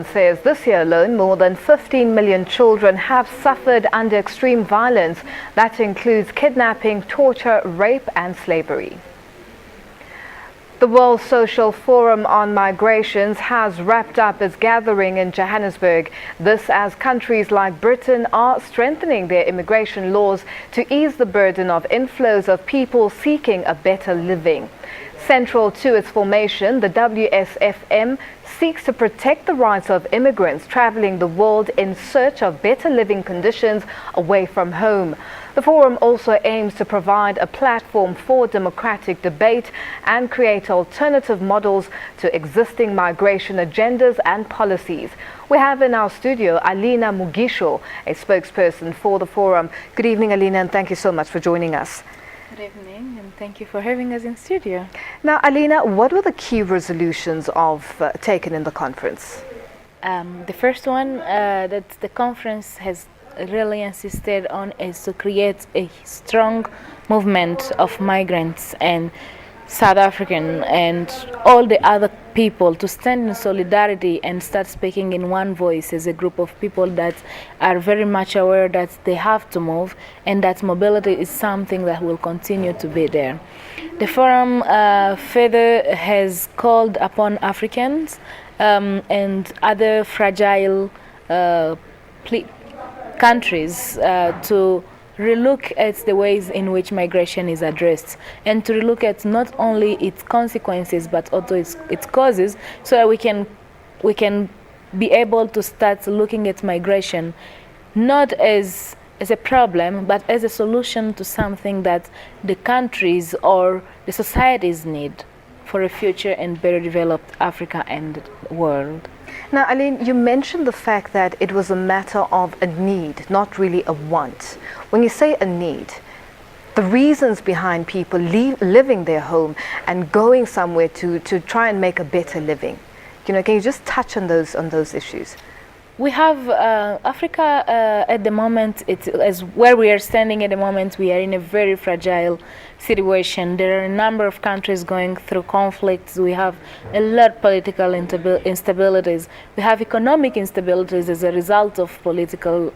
Says this year alone, more than 15 million children have suffered under extreme violence. That includes kidnapping, torture, rape and slavery. The World Social Forum on Migrations has wrapped up its gathering in Johannesburg. This as countries like Britain are strengthening their immigration laws to ease the burden of inflows of people seeking a better living. Central to its formation, the WSFM seeks to protect the rights of immigrants traveling the world in search of better living conditions away from home. The forum also aims to provide a platform for democratic debate and create alternative models to existing migration agendas and policies. We have in our studio Alina Mugisho, a spokesperson for the forum. Good evening, Alina, and thank you so much for joining us. Good evening, and thank you for having us in studio. Now, Alina, what were the key resolutions taken in the conference? The first one that the conference has really insisted on is to create a strong movement of migrants and South African and all the other people to stand in solidarity and start speaking in one voice as a group of people that are very much aware that they have to move and that mobility is something that will continue to be there. The forum further has called upon Africans and other fragile countries to relook at the ways in which migration is addressed and to relook at not only its consequences but also its causes, so that we can be able to start looking at migration not as a problem but as a solution to something that the countries or the societies need for a future and better developed Africa and world. Now, Aline, you mentioned the fact that it was a matter of a need, not really a want. When you say a need, the reasons behind people leaving their home and going somewhere to try and make a better living, can you just touch on those issues? We have Africa at the moment, as where we are standing at the moment, we are in a very fragile situation. There are a number of countries going through conflicts. We have a lot of political instabilities. We have economic instabilities as a result of political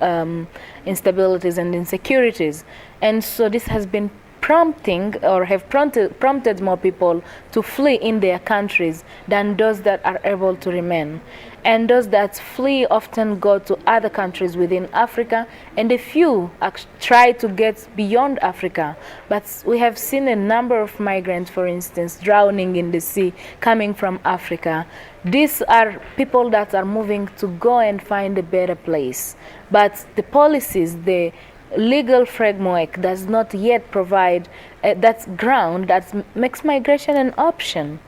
instabilities and insecurities. And so this has been prompting or have prompted more people to flee in their countries than those that are able to remain. And those that flee often go to other countries within Africa, and a few try to get beyond Africa. But we have seen a number of migrants, for instance, drowning in the sea, coming from Africa. These are people that are moving to go and find a better place. But the policies, the legal framework does not yet provide that ground that makes migration an option.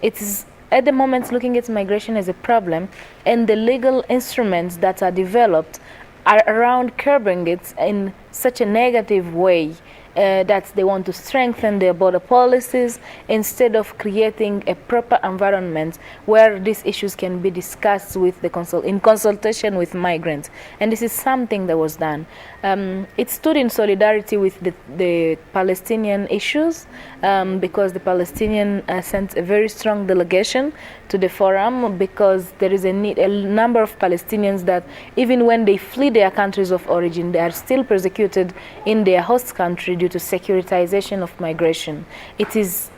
It is at the moment looking at migration as a problem, and the legal instruments that are developed are around curbing it in such a negative way that they want to strengthen their border policies instead of creating a proper environment where these issues can be discussed with in consultation with migrants. And this is something that was done. It stood in solidarity with the Palestinian issues because the Palestinian sent a very strong delegation to the forum, because there is a number of Palestinians that even when they flee their countries of origin, they are still persecuted in their host country due to securitization of migration. It is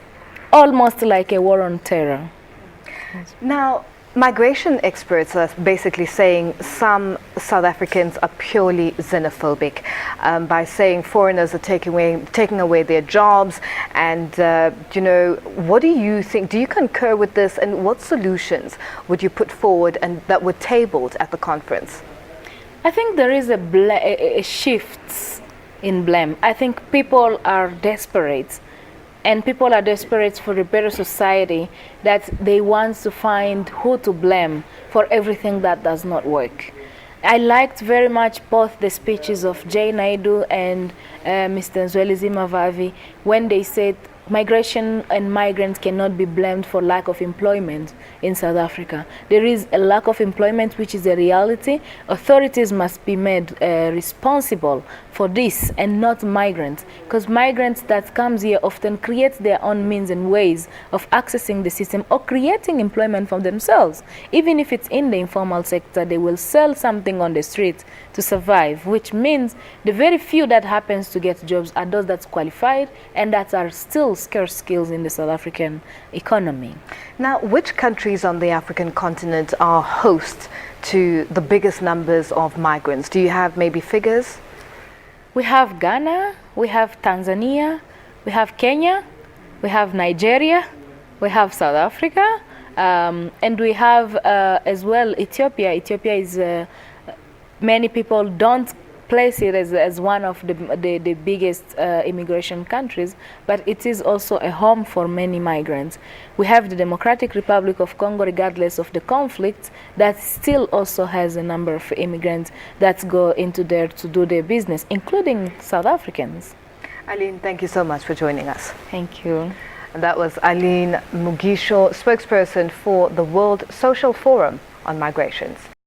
almost like a war on terror. Now, migration experts are basically saying some South Africans are purely xenophobic by saying foreigners are taking away their jobs. And, what do you think? Do you concur with this? And what solutions would you put forward and that were tabled at the conference? I think there is a shift in blame. I think people are desperate. And people are desperate for a better society, that they want to find who to blame for everything that does not work. I liked very much both the speeches of Jay Naidu and Mr. Zwelithini Mavavi when they said migration and migrants cannot be blamed for lack of employment in South Africa. There is a lack of employment, which is a reality. Authorities must be made responsible for this, and not migrants, because migrants that comes here often create their own means and ways of accessing the system or creating employment for themselves. Even if it's in the informal sector, they will sell something on the street to survive, which means the very few that happens to get jobs are those that's qualified and that are still scarce skills in the South African economy. Now, which countries on the African continent are host to the biggest numbers of migrants? Do you have maybe figures? We have Ghana, we have Tanzania, we have Kenya, we have Nigeria, we have South Africa, and we have as well Ethiopia. Ethiopia is, many people don't place it as one of the biggest immigration countries, but it is also a home for many migrants. We have the Democratic Republic of Congo, regardless of the conflict, that still also has a number of immigrants that go into there to do their business, including South Africans. Alina, thank you so much for joining us. Thank you. And that was Alina Mugisho, spokesperson for the World Social Forum on Migrations.